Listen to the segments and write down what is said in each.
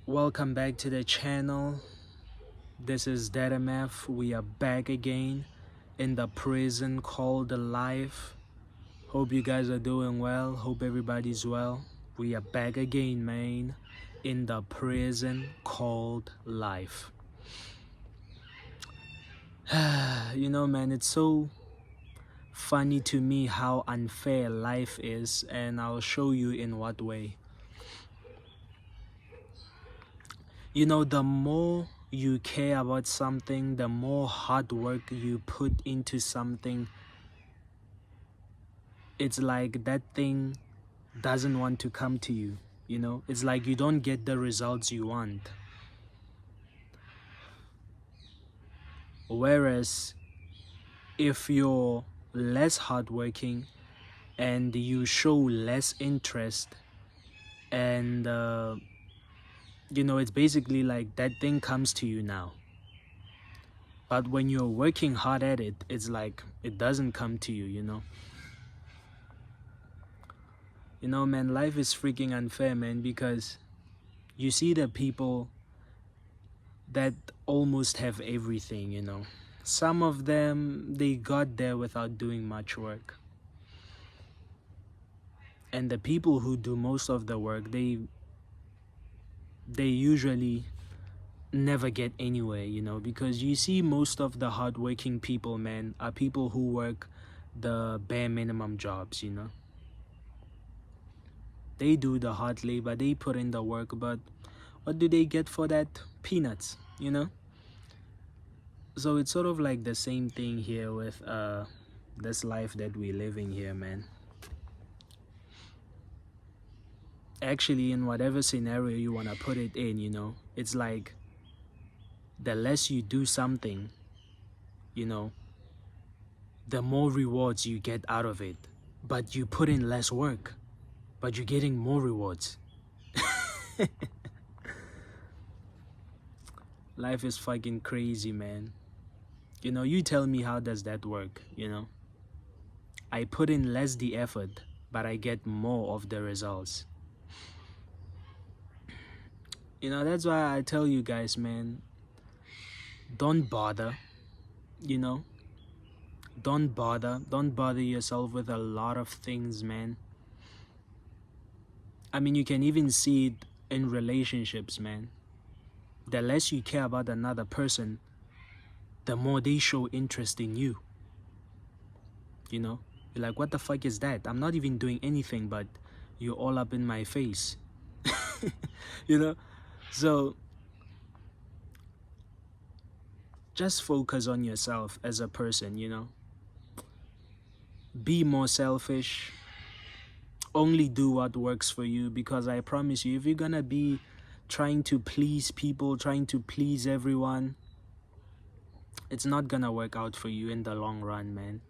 Welcome back to the channel. This is DeadMf. We are back again in the prison called life. Hope you guys are doing well. Hope everybody's well. We are back again, man, in the prison called life. You know, man, it's so funny to me how unfair life is, and I'll show you in what way. You know, the more you care about something, the more hard work you put into something, it's like that thing doesn't want to come to you. You know, it's like you don't get the results you want. Whereas if you're less hardworking and you show less interest, and you know, it's basically like that thing comes to you now. But when you're working hard at it, it's like it doesn't come to you, you know. You know, man, life is freaking unfair, man, because you see the people that almost have everything, you know. Some of them, they got there without doing much work. And the people who do most of the work, they usually never get anywhere, you know, because you see most of the hardworking people, man, are people who work the bare minimum jobs, you know. They do the hard labor, they put in the work, but what do they get for that? Peanuts, you know. So it's sort of like the same thing here with this life that we're living here, man. Actually, in whatever scenario you want to put it in, you know, it's like the less you do something, you know, the more rewards you get out of it. But you put in less work, but you're getting more rewards. Life is fucking crazy, man. You know, you tell me, how does that work, you know? I put in less the effort, but I get more of the results. You know, that's why I tell you guys, man, don't bother, you know? Don't bother yourself with a lot of things, man. I mean, you can even see it in relationships, man. The less you care about another person, the more they show interest in you. You know, you're like, what the fuck is that? I'm not even doing anything, but you're all up in my face. You know, so just focus on yourself as a person, you know. Be more selfish. Only do what works for you, because I promise you, if you're gonna be trying to please people, trying to please everyone, it's not gonna work out for you in the long run, man.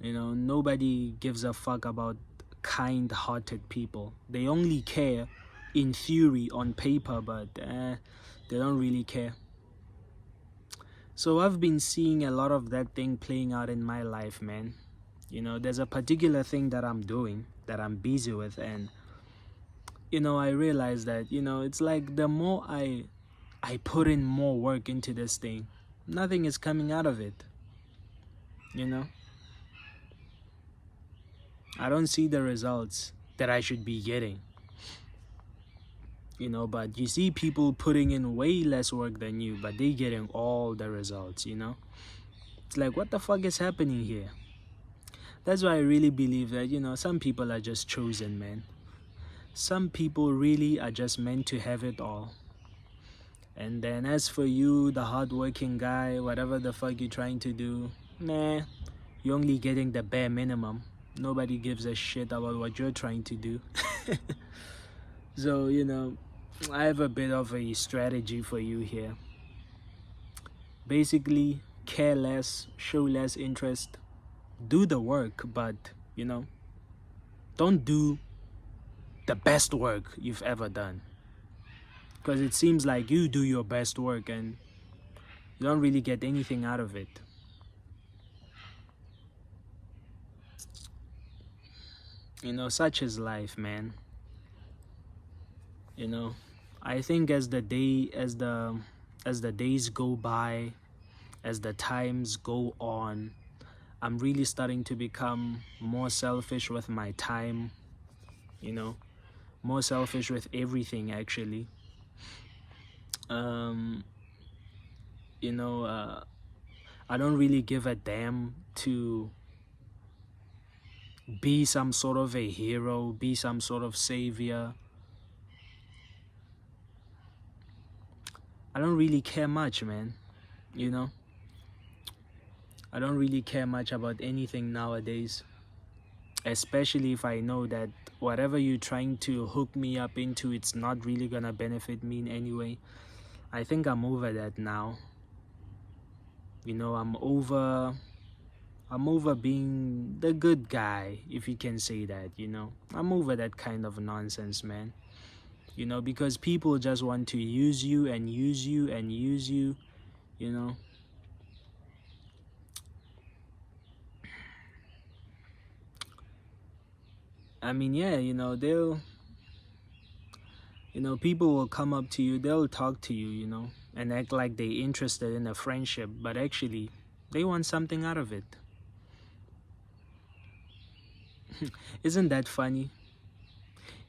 You know, nobody gives a fuck about kind-hearted people. They only care in theory, on paper, but they don't really care. So I've been seeing a lot of that thing playing out in my life, man. You know, there's a particular thing that I'm doing, that I'm busy with, and you know, I realize that, you know, it's like the more I put in more work into this thing, nothing is coming out of it. You know, I don't see the results that I should be getting. You know, but you see people putting in way less work than you, but they getting all the results, you know. It's like, what the fuck is happening here? That's why I really believe that, you know, some people are just chosen, man. Some people really are just meant to have it all. And then as for you, the hardworking guy, whatever the fuck you're trying to do, nah, you're only getting the bare minimum. Nobody gives a shit about what you're trying to do. So, you know, I have a bit of a strategy for you here. Basically, care less, show less interest, do the work, but, you know, don't do the best work you've ever done. Because it seems like you do your best work and you don't really get anything out of it. You know, such is life, man. You know, I think as the days go by, as the times go on, I'm really starting to become more selfish with my time, you know, more selfish with everything actually. Um, you know, I don't really give a damn to be some sort of a hero, be some sort of savior. I don't really care much, man. You know, I don't really care much about anything nowadays, especially if I know that whatever you're trying to hook me up into, it's not really gonna benefit me in any way. I think I'm over that now. You know, I'm over being the good guy, if you can say that, you know. I'm over that kind of nonsense, man. You know, because people just want to use you and use you and use you, you know. I mean, yeah, people will come up to you, they'll talk to you, and act like they're interested in a friendship, but actually, they want something out of it. Isn't that funny?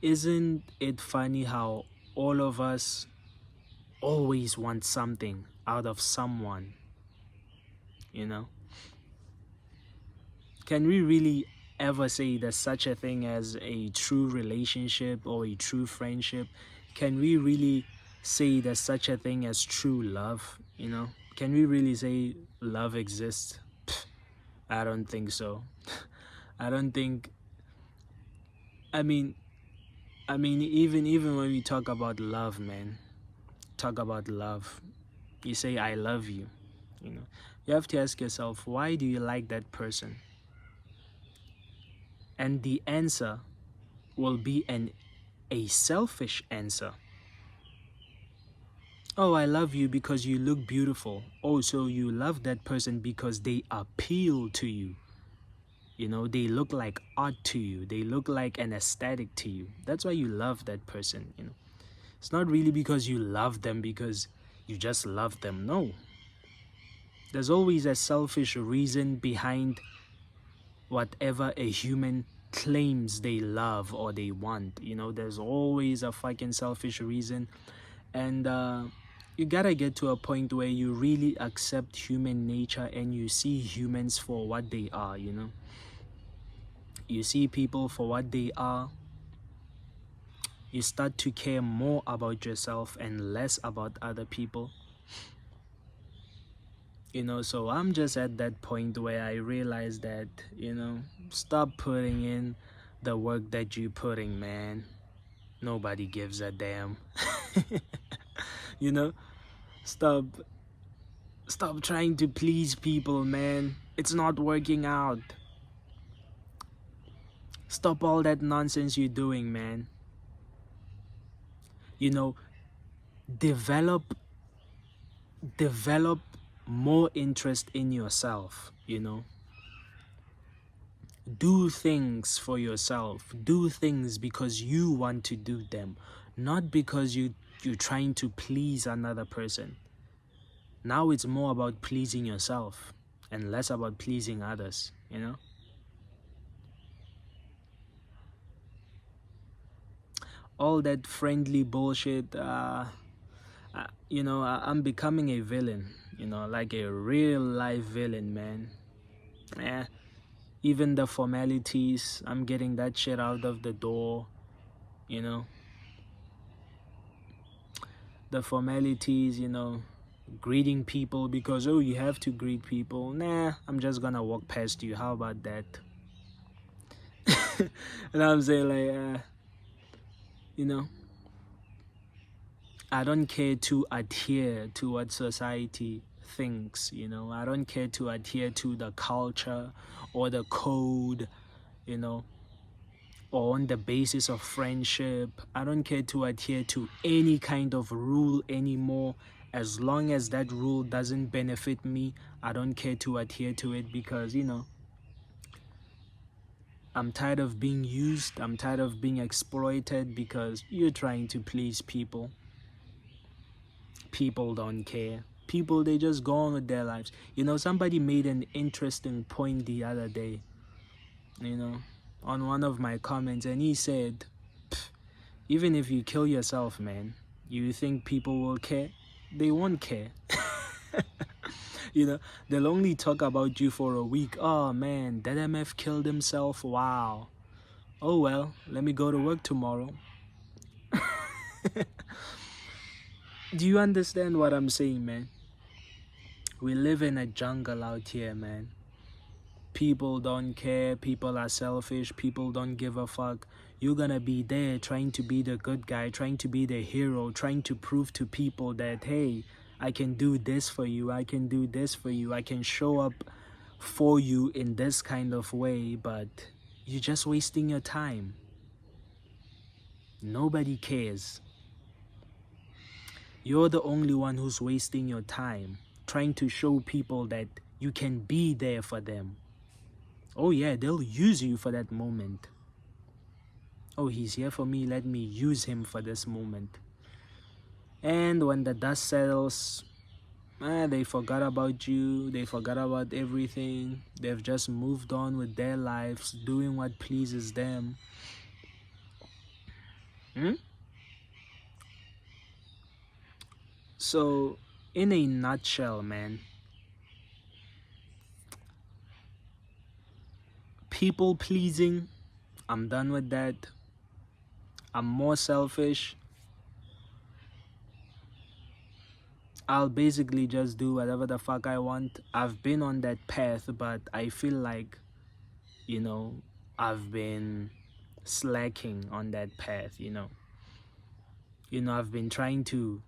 Isn't it funny how all of us always want something out of someone, you know? Can we really ever say there's such a thing as a true relationship or a true friendship? Can we really say there's such a thing as true love, Can we really say love exists? Pfft, I don't think so. I don't think I mean even when we talk about love, man, talk about love. You say I love you, you know. You have to ask yourself, why do you like that person? And the answer will be a selfish answer. Oh, I love you because you look beautiful. Oh, so you love that person because they appeal to you. They look like art to you. They look like an aesthetic to you. That's why you love that person. It's not really because you love them because you just love them. No. There's always a selfish reason behind whatever a human claims they love or they want. There's always a fucking selfish reason. And you gotta get to a point where you really accept human nature and you see humans for what they are. You see people for what they are. You start to care more about yourself and less about other people. So I'm just at that point where I realize that, stop putting in the work that you're putting, man. Nobody gives a damn. you know stop trying to please people, man. It's not working out. Stop all that nonsense you're doing, man. you know develop develop more interest in yourself. Do things for yourself. Do things because you want to do them, not because you're trying to please another person. Now it's more about pleasing yourself and less about pleasing others. All that friendly bullshit. I'm becoming a villain, like a real life villain, man. eh, Even the formalities, I'm getting that shit out of the door. you know the formalities, greeting people because, oh, you have to greet people. Nah, I'm just gonna walk past you. How about that? And I'm saying, like, you know I don't care to adhere to what society thinks. I don't care to adhere to the culture or the code, you know or on the basis of friendship. I don't care to adhere to any kind of rule anymore. As long as that rule doesn't benefit me, I don't care to adhere to it because, I'm tired of being used. I'm tired of being exploited because you're trying to please people. People don't care. People, they just go on with their lives. You know, somebody made an interesting point the other day, you know, on one of my comments, and he said, even if you kill yourself, man, you think people will care? They won't care. You know, they'll only talk about you for a week. Oh man, DeadMf killed himself. Wow. Oh well, let me go to work tomorrow. Do you understand what I'm saying, man? We live in a jungle out here, man. People don't care. People are selfish. People don't give a fuck. You're gonna be there trying to be the good guy, trying to be the hero, trying to prove to people that, hey, I can do this for you, I can do this for you, I can show up for you in this kind of way, but you're just wasting your time. Nobody cares. You're the only one who's wasting your time, trying to show people that you can be there for them. Oh yeah, they'll use you for that moment. Oh, he's here for me, let me use him for this moment. And when the dust settles, they forgot about you, they forgot about everything. They've just moved on with their lives, doing what pleases them. So, in a nutshell, man, people pleasing, I'm done with that. I'm more selfish. I'll basically just do whatever the fuck I want. I've been on that path, but I feel like, you know, I've been slacking on that path, you know. You know, I've been trying to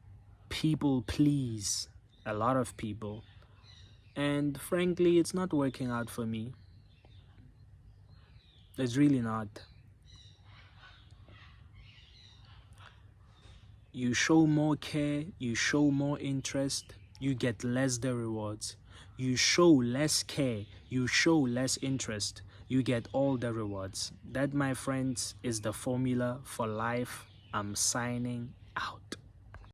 people please a lot of people. And frankly, it's not working out for me. It's really not. You show more care, you show more interest, you get less the rewards. You show less care, you show less interest, you get all the rewards. That, my friends, is the formula for life. I'm signing out.